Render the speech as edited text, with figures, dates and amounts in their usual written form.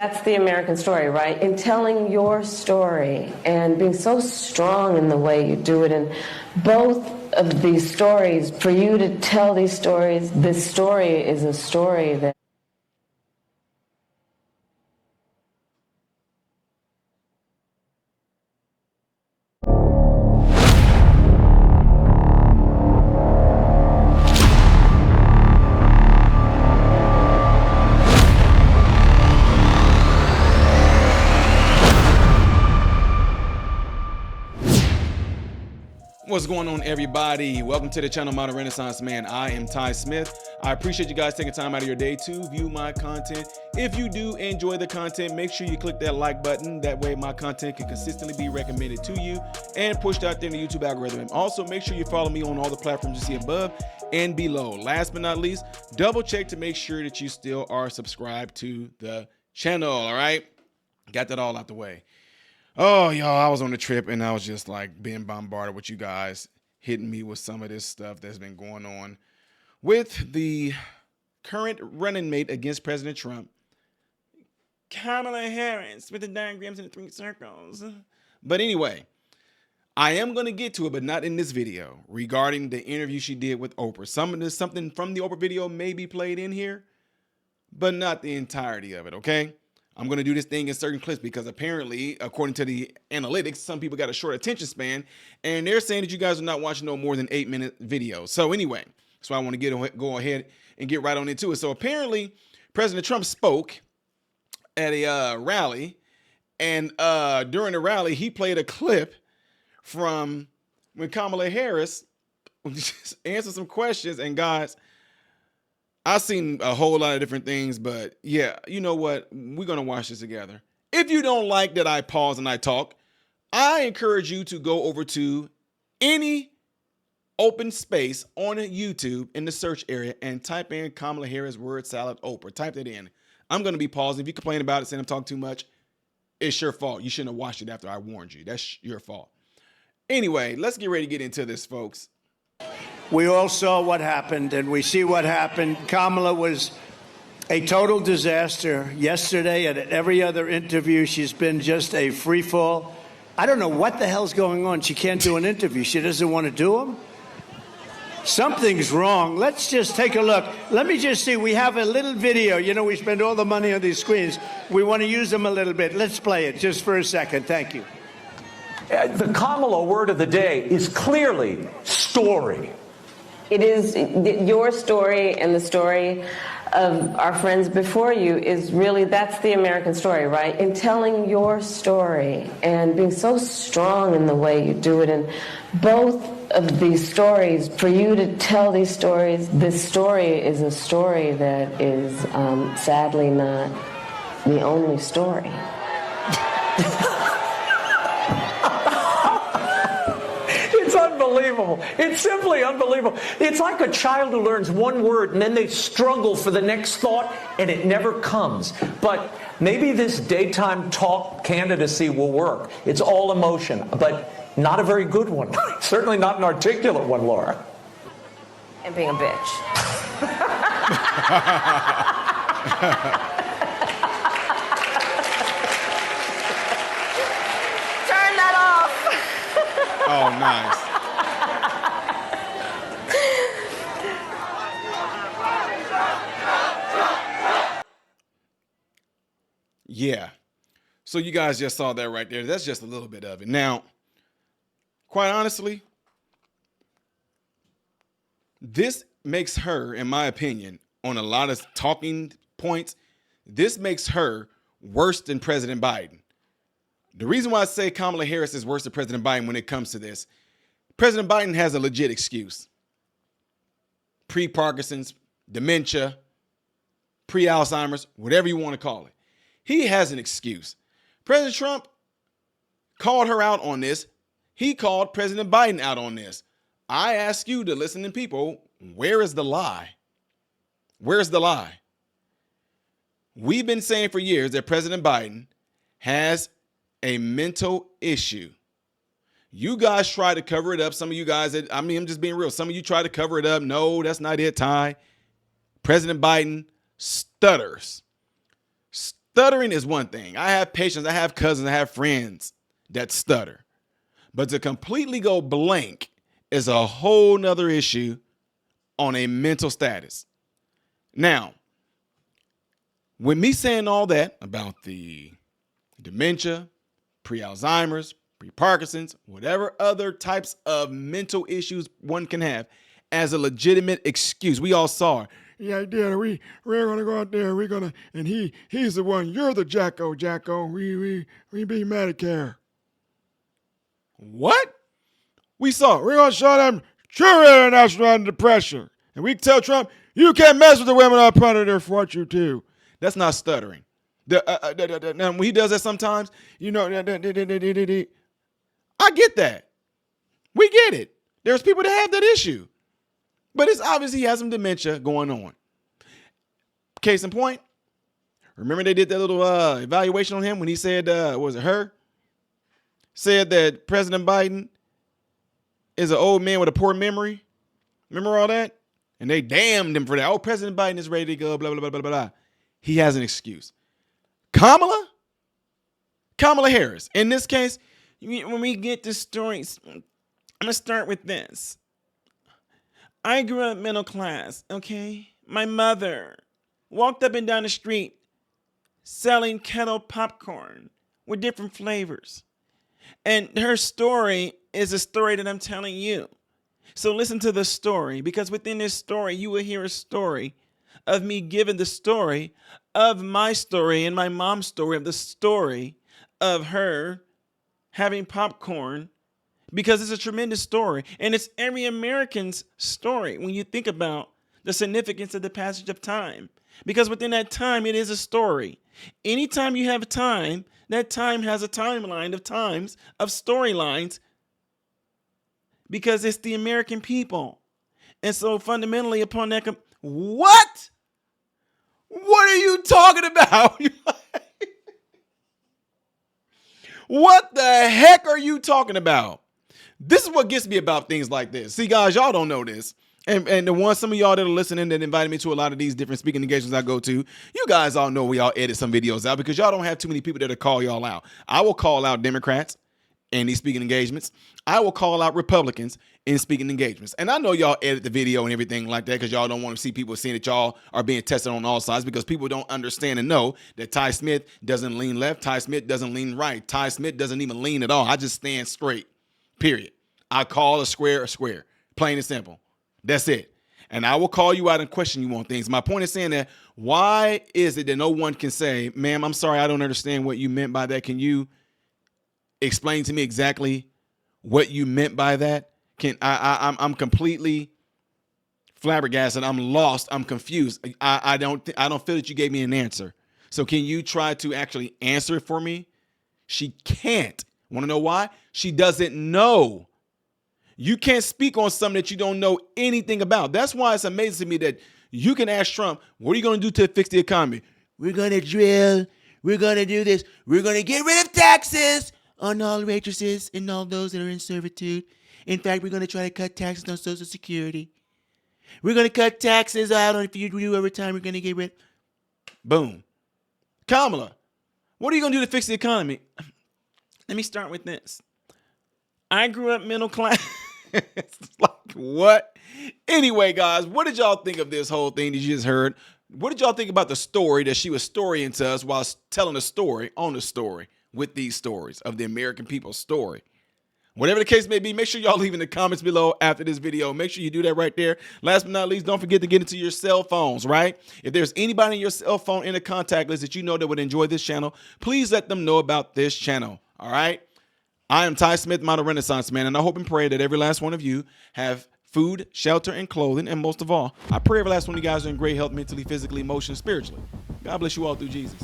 That's the American story, right? In telling your story and being so strong in the way you do it. And both of these stories, for you to tell these stories, this story is a story that What's going on, everybody? Welcome to the channel Modern Renaissance Man. I am Ty Smith. I appreciate you guys taking time out of your day to view my content. If you do enjoy the content, make sure you click that like button. That way my content can consistently be recommended to you and pushed out there in the YouTube algorithm. Also, make sure you follow me on all the platforms you see above and below. Last but not least, double check to make sure that you still are subscribed to the channel, all right? Got that all out the way. Oh, y'all, I was on the trip and I was just like being bombarded with you guys hitting me with some of this stuff that's been going on with the current running mate against President Trump, Kamala Harris, with the diagrams in the 3 circles. But anyway, I am going to get to it, but not in this video, regarding the interview she did with Oprah. Something from the Oprah video may be played in here, but not the entirety of it, okay? I'm going to do this thing in certain clips because apparently, according to the analytics, some people got a short attention span, and they're saying that you guys are not watching no more than 8-minute videos. So anyway, so I want to go ahead and get right on into it. So apparently, President Trump spoke at a rally, and during the rally, he played a clip from when Kamala Harris answered some questions. And guys, I've seen a whole lot of different things, but yeah, you know what? We're going to watch this together. If you don't like that I pause and I talk, I encourage you to go over to any open space on YouTube in the search area and type in Kamala Harris word salad Oprah. Type that in. I'm going to be pausing. If you complain about it, saying I'm talking too much, it's your fault. You shouldn't have watched it after I warned you. That's your fault. Anyway, let's get ready to get into this, folks. We all saw what happened, and we see what happened. Kamala was a total disaster yesterday, and at every other interview, she's been just a free fall. I don't know what the hell's going on. She can't do an interview. She doesn't want to do them. Something's wrong. Let's just take a look. Let me just see. We have a little video. You know, we spend all the money on these screens. We want to use them a little bit. Let's play it just for a second. Thank you. The Kamala word of the day is clearly story. it is your story and the story of our friends before you is really, that's the American story, right? In telling your story and being so strong in the way you do it. And both of these stories, for you to tell these stories, this story is a story that is sadly not the only story. Unbelievable. It's simply unbelievable. It's like a child who learns one word and then they struggle for the next thought and it never comes. But maybe this daytime talk candidacy will work. It's all emotion, but not a very good one. Certainly not an articulate one, Laura. And being a bitch. Turn that off. Oh, nice. Yeah. So you guys just saw that right there. That's just a little bit of it. Now, quite honestly, this makes her, in my opinion, on a lot of talking points, this makes her worse than President Biden. The reason why I say Kamala Harris is worse than President Biden when it comes to this, President Biden has a legit excuse. Pre-Parkinson's, dementia, pre-Alzheimer's, whatever you want to call it. He has an excuse. President Trump called her out on this. He called President Biden out on this. I ask you, the listening people, where is the lie? Where's the lie? We've been saying for years that President Biden has a mental issue. You guys try to cover it up. Some of you guys, I'm just being real. Some of you try to cover it up. No, that's not it, Ty. President Biden stutters. Stuttering is one thing. I have patients, I have cousins, I have friends that stutter. But to completely go blank is a whole nother issue on a mental status. Now, with me saying all that about the dementia, pre-Alzheimer's, pre-Parkinson's, whatever other types of mental issues one can have as a legitimate excuse, we all saw it. Yeah, Daddy, we're gonna go out there. We're gonna, and he's the one. You're the Jacko. We be Medicare. What? We saw it. We're gonna show them true international depression, and we tell Trump you can't mess with the women up under there for what you do. That's not stuttering. Now, when he does that sometimes, you know, I get that. We get it. There's people that have that issue. But it's obvious he has some dementia going on. Case in point, remember they did that little evaluation on him when he said, was it her? Said that President Biden is an old man with a poor memory. Remember all that? And they damned him for that. Oh, President Biden is ready to go, blah, blah, blah, blah, blah. He has an excuse. Kamala Harris. In this case, when we get to stories, I'm going to start with this. I grew up middle class, okay? My mother walked up and down the street selling kettle popcorn with different flavors. And her story is a story that I'm telling you. So listen to the story, because within this story, you will hear a story of me giving the story of my story and my mom's story of the story of her having popcorn, because it's a tremendous story. And it's every American's story when you think about the significance of the passage of time. Because within that time, it is a story. Anytime you have time, that time has a timeline of times, of storylines, because it's the American people. And so fundamentally upon that, what? What are you talking about? What the heck are you talking about? This is what gets me about things like this. See, guys, y'all don't know this. And the ones, some of y'all that are listening that invited me to a lot of these different speaking engagements I go to, you guys all know we all edit some videos out because y'all don't have too many people that'll call y'all out. I will call out Democrats in these speaking engagements. I will call out Republicans in speaking engagements. And I know y'all edit the video and everything like that because y'all don't want to see people seeing that y'all are being tested on all sides, because people don't understand and know that Ty Smith doesn't lean left. Ty Smith doesn't lean right. Ty Smith doesn't even lean at all. I just stand straight, period. I call a square, plain and simple. That's it. And I will call you out and question you on things. My point is saying that why is it that no one can say, ma'am, I'm sorry, I don't understand what you meant by that. Can you explain to me exactly what you meant by that? I'm completely flabbergasted. I'm lost. I'm confused. I don't feel that you gave me an answer. So can you try to actually answer it for me? She can't. Want to know why? She doesn't know. You can't speak on something that you don't know anything about. That's why it's amazing to me that you can ask Trump, what are you going to do to fix the economy? We're going to drill. We're going to do this. We're going to get rid of taxes on all waitresses and all those that are in servitude. In fact, we're going to try to cut taxes on Social Security. We're going to cut taxes out on if you do overtime. We're going to get rid. Boom. Kamala, what are you going to do to fix the economy? Let me start with this. I grew up middle class. It's like, what? Anyway, guys, what did y'all think of this whole thing that you just heard? What did y'all think about the story that she was storying to us while telling a story on the story with these stories of the American people's story? Whatever the case may be, make sure y'all leave in the comments below after this video. Make sure you do that right there. Last but not least, don't forget to get into your cell phones, right? If there's anybody in your cell phone in the contact list that you know that would enjoy this channel, please let them know about this channel, all right? I am Ty Smith, Modern Renaissance Man, and I hope and pray that every last one of you have food, shelter, and clothing. And most of all, I pray every last one of you guys are in great health mentally, physically, emotionally, spiritually. God bless you all through Jesus.